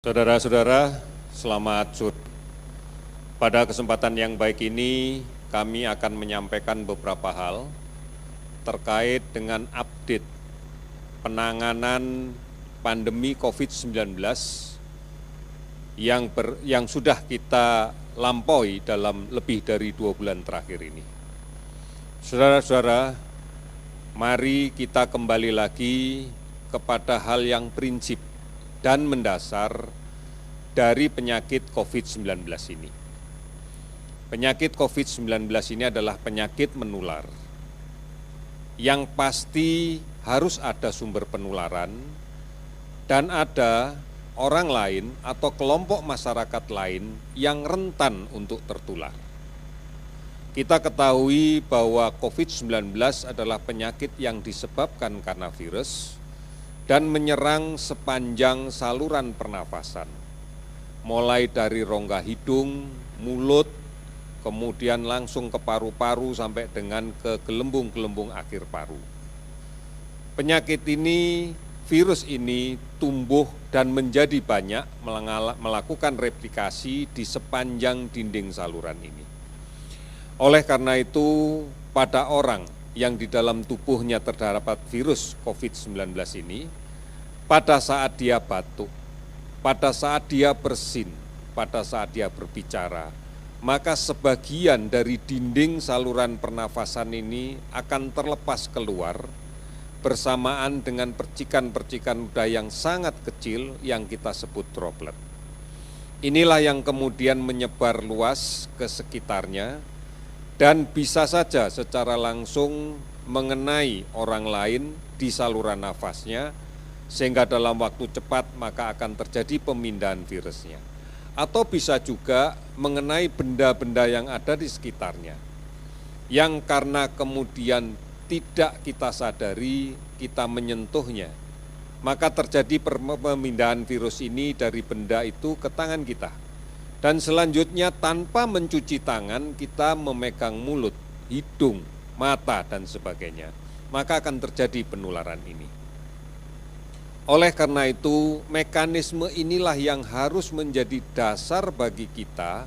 Saudara-saudara, selamat sore. Pada kesempatan yang baik ini, kami akan menyampaikan beberapa hal terkait dengan update penanganan pandemi COVID-19 yang sudah kita lampaui dalam lebih dari 2 bulan terakhir ini. Saudara-saudara, mari kita kembali lagi kepada hal yang prinsip dan mendasar dari penyakit COVID-19 ini. Penyakit COVID-19 ini adalah penyakit menular yang pasti harus ada sumber penularan dan ada orang lain atau kelompok masyarakat lain yang rentan untuk tertular. Kita ketahui bahwa COVID-19 adalah penyakit yang disebabkan karena virus dan menyerang sepanjang saluran pernafasan, mulai dari rongga hidung, mulut, kemudian langsung ke paru-paru sampai dengan ke gelembung-gelembung akhir paru. Penyakit ini, virus ini tumbuh dan menjadi banyak melakukan replikasi di sepanjang dinding saluran ini. Oleh karena itu, pada orang yang di dalam tubuhnya terdapat virus COVID-19 ini, pada saat dia batuk, pada saat dia bersin, pada saat dia berbicara, maka sebagian dari dinding saluran pernafasan ini akan terlepas keluar bersamaan dengan percikan-percikan udara yang sangat kecil yang kita sebut droplet. Inilah yang kemudian menyebar luas ke sekitarnya dan bisa saja secara langsung mengenai orang lain di saluran nafasnya, sehingga dalam waktu cepat maka akan terjadi pemindahan virusnya. Atau bisa juga mengenai benda-benda yang ada di sekitarnya, yang karena kemudian tidak kita sadari, kita menyentuhnya, maka terjadi pemindahan virus ini dari benda itu ke tangan kita. Dan selanjutnya tanpa mencuci tangan, kita memegang mulut, hidung, mata, dan sebagainya, maka akan terjadi penularan ini. Oleh karena itu, mekanisme inilah yang harus menjadi dasar bagi kita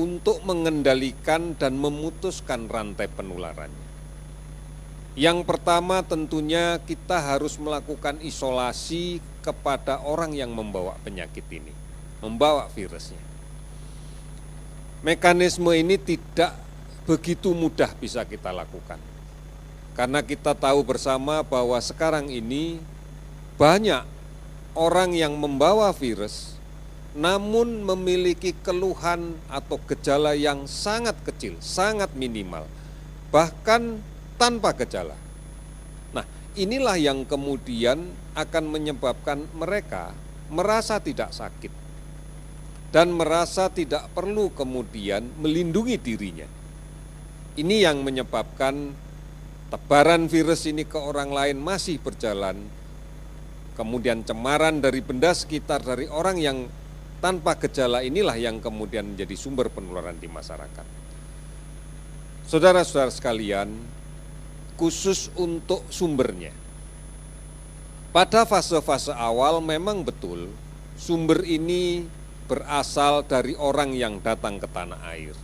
untuk mengendalikan dan memutuskan rantai penularannya. Yang pertama tentunya kita harus melakukan isolasi kepada orang yang membawa penyakit ini, membawa virusnya. Mekanisme ini tidak begitu mudah bisa kita lakukan, karena kita tahu bersama bahwa sekarang ini banyak orang yang membawa virus namun memiliki keluhan atau gejala yang sangat kecil, sangat minimal, bahkan tanpa gejala. Nah, inilah yang kemudian akan menyebabkan mereka merasa tidak sakit dan merasa tidak perlu kemudian melindungi dirinya. Ini yang menyebabkan tebaran virus ini ke orang lain masih berjalan, kemudian cemaran dari benda sekitar dari orang yang tanpa gejala inilah yang kemudian menjadi sumber penularan di masyarakat. Saudara-saudara sekalian, khusus untuk sumbernya, pada fase-fase awal memang betul sumber ini berasal dari orang yang datang ke tanah air,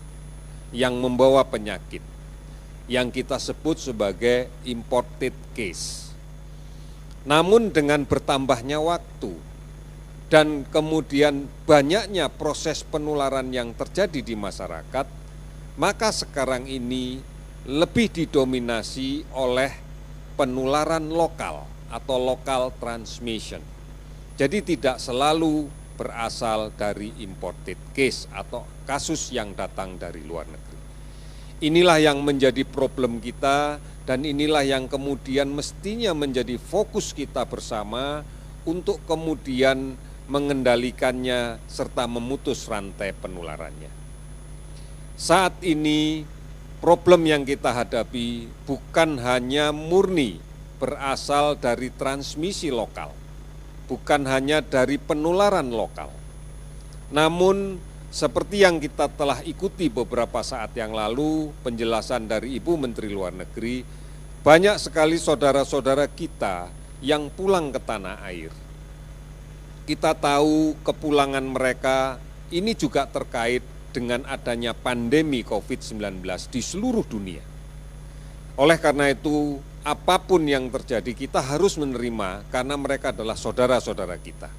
yang membawa penyakit, yang kita sebut sebagai imported case. Namun dengan bertambahnya waktu dan kemudian banyaknya proses penularan yang terjadi di masyarakat, maka sekarang ini lebih didominasi oleh penularan lokal atau local transmission. Jadi tidak selalu berasal dari imported case atau kasus yang datang dari luar negeri. Inilah yang menjadi problem kita dan inilah yang kemudian mestinya menjadi fokus kita bersama untuk kemudian mengendalikannya serta memutus rantai penularannya. Saat ini problem yang kita hadapi bukan hanya murni berasal dari transmisi lokal, bukan hanya dari penularan lokal. Namun seperti yang kita telah ikuti beberapa saat yang lalu, penjelasan dari Ibu Menteri Luar Negeri, banyak sekali saudara-saudara kita yang pulang ke tanah air kita tahu kepulangan mereka ini juga terkait dengan adanya pandemi COVID-19 di seluruh dunia. Oleh karena itu, apapun yang terjadi kita harus menerima karena mereka adalah saudara-saudara kita.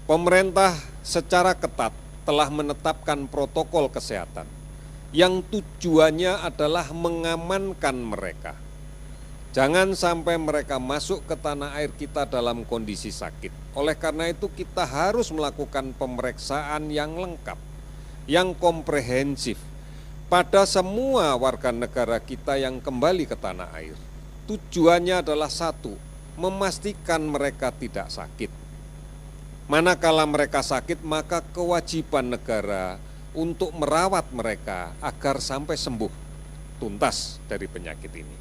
Pemerintah secara ketat telah menetapkan protokol kesehatan yang tujuannya adalah mengamankan mereka. Jangan sampai mereka masuk ke tanah air kita dalam kondisi sakit. Oleh karena itu kita harus melakukan pemeriksaan yang lengkap, yang komprehensif pada semua warga negara kita yang kembali ke tanah air. Tujuannya adalah satu, memastikan mereka tidak sakit. Manakala mereka sakit, maka kewajiban negara untuk merawat mereka agar sampai sembuh tuntas dari penyakit ini.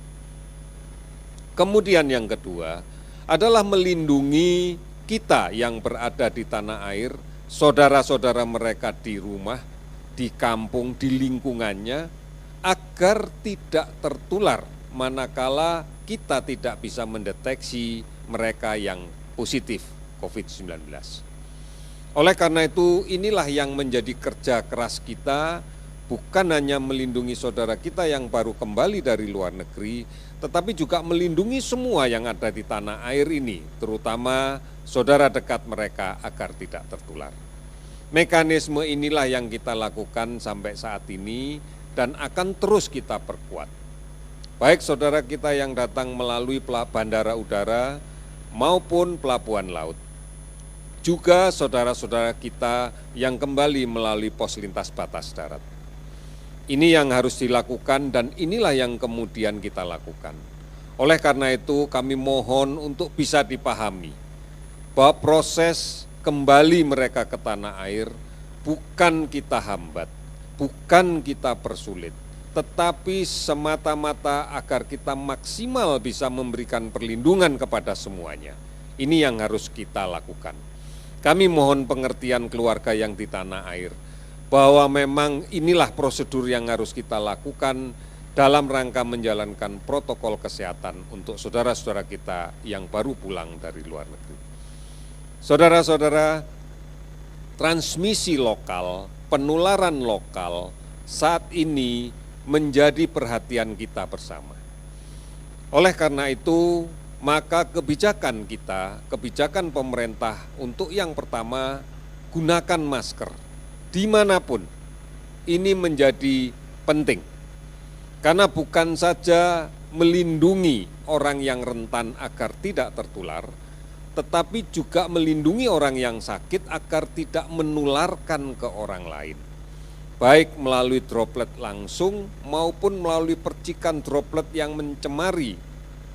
Kemudian yang kedua adalah melindungi kita yang berada di tanah air, saudara-saudara mereka di rumah, di kampung, di lingkungannya, agar tidak tertular manakala kita tidak bisa mendeteksi mereka yang positif COVID-19. Oleh karena itu, inilah yang menjadi kerja keras kita, bukan hanya melindungi saudara kita yang baru kembali dari luar negeri, tetapi juga melindungi semua yang ada di tanah air ini, terutama saudara dekat mereka agar tidak tertular. Mekanisme inilah yang kita lakukan sampai saat ini dan akan terus kita perkuat. Baik saudara kita yang datang melalui bandara udara maupun pelabuhan laut. Juga saudara-saudara kita yang kembali melalui pos lintas batas darat. Ini yang harus dilakukan dan inilah yang kemudian kita lakukan. Oleh karena itu kami mohon untuk bisa dipahami bahwa proses kembali mereka ke tanah air bukan kita hambat, bukan kita persulit, tetapi semata-mata agar kita maksimal bisa memberikan perlindungan kepada semuanya. Ini yang harus kita lakukan. Kami mohon pengertian keluarga yang di tanah air, bahwa memang inilah prosedur yang harus kita lakukan dalam rangka menjalankan protokol kesehatan untuk saudara-saudara kita yang baru pulang dari luar negeri. Saudara-saudara, transmisi lokal, penularan lokal saat ini menjadi perhatian kita bersama. Oleh karena itu, maka kebijakan kita, kebijakan pemerintah untuk yang pertama, gunakan masker dimanapun, ini menjadi penting. Karena bukan saja melindungi orang yang rentan agar tidak tertular, tetapi juga melindungi orang yang sakit agar tidak menularkan ke orang lain. Baik melalui droplet langsung maupun melalui percikan droplet yang mencemari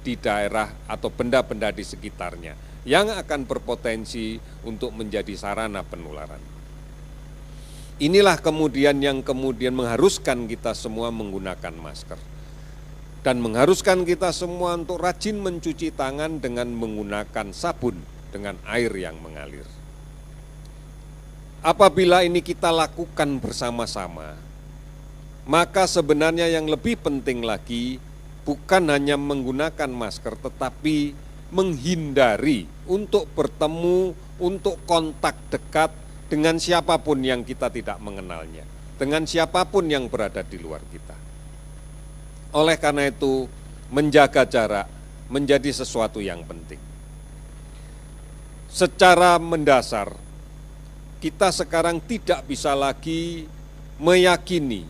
di daerah atau benda-benda di sekitarnya yang akan berpotensi untuk menjadi sarana penularan. Inilah kemudian yang mengharuskan kita semua menggunakan masker dan mengharuskan kita semua untuk rajin mencuci tangan dengan menggunakan sabun dengan air yang mengalir. Apabila ini kita lakukan bersama-sama, maka sebenarnya yang lebih penting lagi bukan hanya menggunakan masker tetapi menghindari untuk bertemu, untuk kontak dekat dengan siapapun yang kita tidak mengenalnya, dengan siapapun yang berada di luar kita. Oleh karena itu, menjaga jarak menjadi sesuatu yang penting. Secara mendasar, kita sekarang tidak bisa lagi meyakini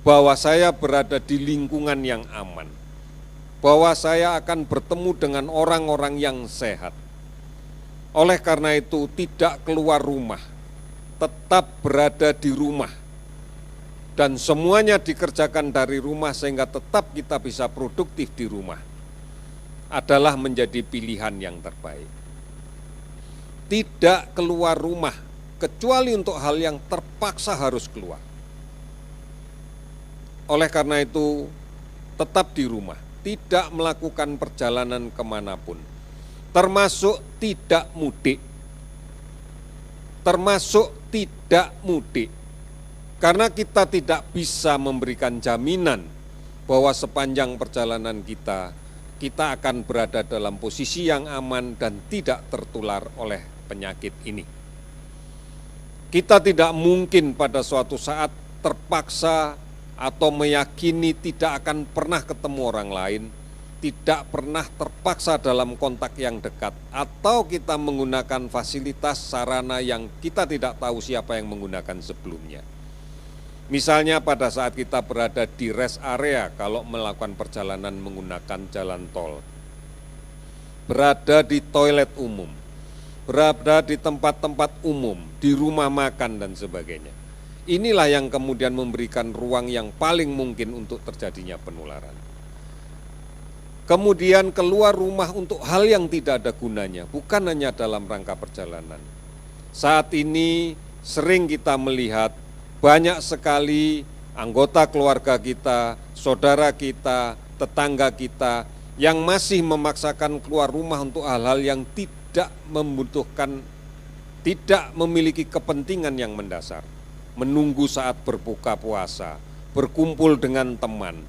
bahwa saya berada di lingkungan yang aman, bahwa saya akan bertemu dengan orang-orang yang sehat. Oleh karena itu, tidak keluar rumah, tetap berada di rumah dan semuanya dikerjakan dari rumah sehingga tetap kita bisa produktif di rumah adalah menjadi pilihan yang terbaik. Tidak keluar rumah kecuali untuk hal yang terpaksa harus keluar. Oleh karena itu tetap di rumah, tidak melakukan perjalanan kemanapun, termasuk tidak mudik. Karena kita tidak bisa memberikan jaminan bahwa sepanjang perjalanan kita akan berada dalam posisi yang aman dan tidak tertular oleh penyakit ini. Kita tidak mungkin pada suatu saat terpaksa atau meyakini tidak akan pernah ketemu orang lain, tidak pernah terpaksa dalam kontak yang dekat, atau kita menggunakan fasilitas sarana yang kita tidak tahu siapa yang menggunakan sebelumnya. Misalnya pada saat kita berada di rest area kalau melakukan perjalanan menggunakan jalan tol, berada di toilet umum, berada di tempat-tempat umum, di rumah makan dan sebagainya. Inilah yang kemudian memberikan ruang yang paling mungkin untuk terjadinya penularan. Kemudian keluar rumah untuk hal yang tidak ada gunanya, bukan hanya dalam rangka perjalanan. Saat ini sering kita melihat banyak sekali anggota keluarga kita, saudara kita, tetangga kita yang masih memaksakan keluar rumah untuk hal-hal yang tidak membutuhkan, tidak memiliki kepentingan yang mendasar. Menunggu saat berbuka puasa, berkumpul dengan teman,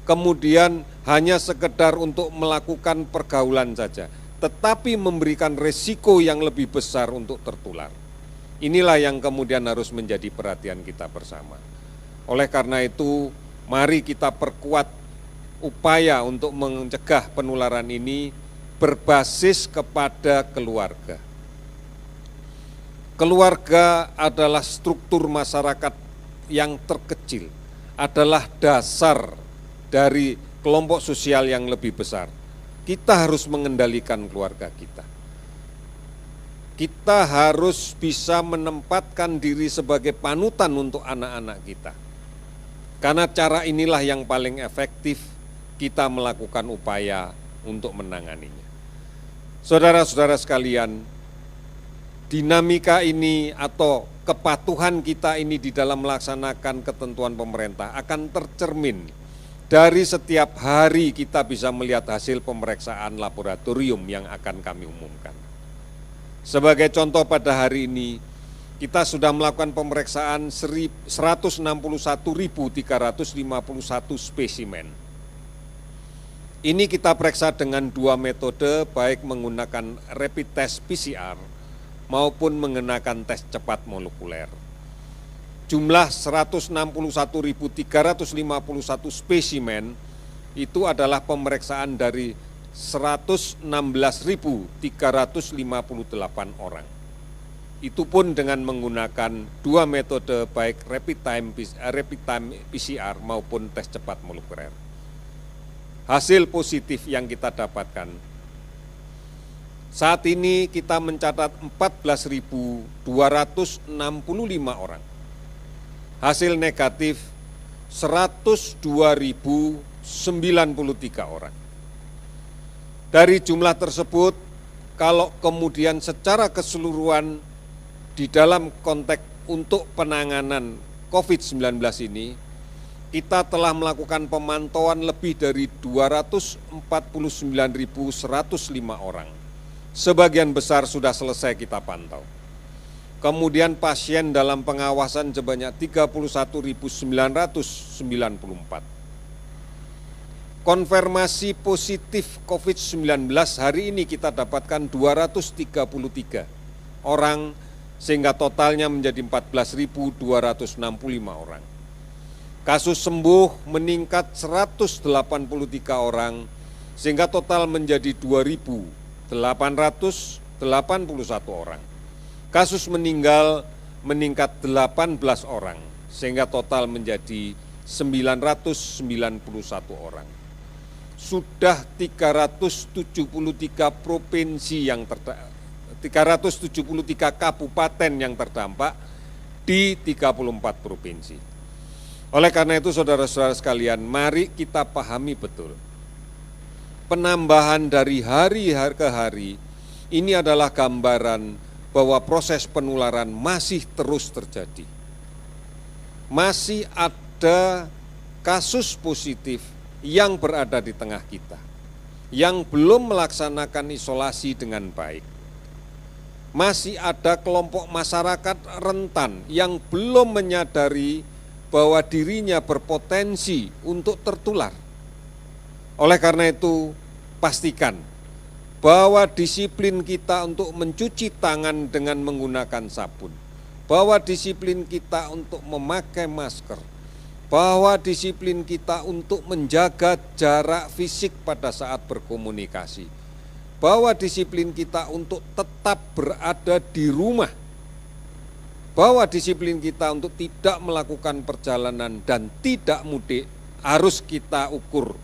kemudian hanya sekedar untuk melakukan pergaulan saja, tetapi memberikan resiko yang lebih besar untuk tertular. Inilah yang kemudian harus menjadi perhatian kita bersama. Oleh karena itu, mari kita perkuat upaya untuk mencegah penularan ini berbasis kepada keluarga. Keluarga adalah struktur masyarakat yang terkecil, adalah dasar dari kelompok sosial yang lebih besar. Kita harus mengendalikan keluarga kita. Kita harus bisa menempatkan diri sebagai panutan untuk anak-anak kita. Karena cara inilah yang paling efektif kita melakukan upaya untuk menanganinya. Saudara-saudara sekalian, dinamika ini atau kepatuhan kita ini di dalam melaksanakan ketentuan pemerintah akan tercermin dari setiap hari kita bisa melihat hasil pemeriksaan laboratorium yang akan kami umumkan. Sebagai contoh pada hari ini, kita sudah melakukan pemeriksaan 161.351 spesimen. Ini kita periksa dengan dua metode, baik menggunakan rapid test PCR maupun menggunakan tes cepat molekuler. Jumlah 161.351 spesimen itu adalah pemeriksaan dari 116.358 orang. Itu pun dengan menggunakan dua metode baik rapid time PCR maupun tes cepat molekuler. Hasil positif yang kita dapatkan, saat ini kita mencatat 14.265 orang. Hasil negatif 102.093 orang. Dari jumlah tersebut, kalau kemudian secara keseluruhan di dalam konteks untuk penanganan COVID-19 ini, kita telah melakukan pemantauan lebih dari 249.105 orang. Sebagian besar sudah selesai kita pantau. Kemudian pasien dalam pengawasan sebanyak 31.994. Konfirmasi positif COVID-19 hari ini kita dapatkan 233 orang, sehingga totalnya menjadi 14.265 orang. Kasus sembuh meningkat 183 orang, sehingga total menjadi 2.881 orang. Kasus meninggal meningkat 18 orang, sehingga total menjadi 991 orang. Sudah 373 provinsi yang 373 kabupaten yang terdampak di 34 provinsi. Oleh karena itu, saudara-saudara sekalian, mari kita pahami betul. Penambahan dari hari ke hari ini adalah gambaran bahwa proses penularan masih terus terjadi. Masih ada kasus positif yang berada di tengah kita, yang belum melaksanakan isolasi dengan baik. Masih ada kelompok masyarakat rentan yang belum menyadari bahwa dirinya berpotensi untuk tertular. Oleh karena itu, pastikan bahwa disiplin kita untuk mencuci tangan dengan menggunakan sabun, bahwa disiplin kita untuk memakai masker, bahwa disiplin kita untuk menjaga jarak fisik pada saat berkomunikasi, bahwa disiplin kita untuk tetap berada di rumah, bahwa disiplin kita untuk tidak melakukan perjalanan dan tidak mudik harus kita ukur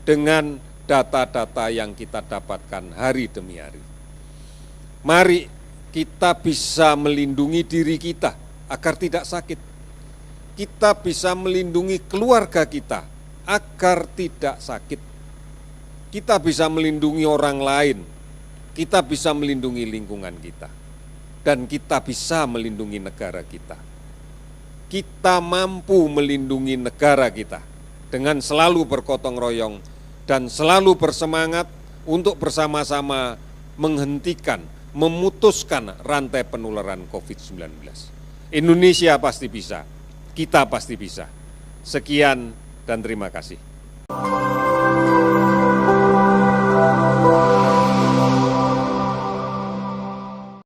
dengan data-data yang kita dapatkan hari demi hari. Mari kita bisa melindungi diri kita agar tidak sakit. Kita bisa melindungi keluarga kita agar tidak sakit. Kita bisa melindungi orang lain. Kita bisa melindungi lingkungan kita. Dan kita bisa melindungi negara kita. Kita mampu melindungi negara kita dengan selalu bergotong royong dan selalu bersemangat untuk bersama-sama menghentikan, memutuskan rantai penularan COVID-19. Indonesia pasti bisa, kita pasti bisa. Sekian dan terima kasih.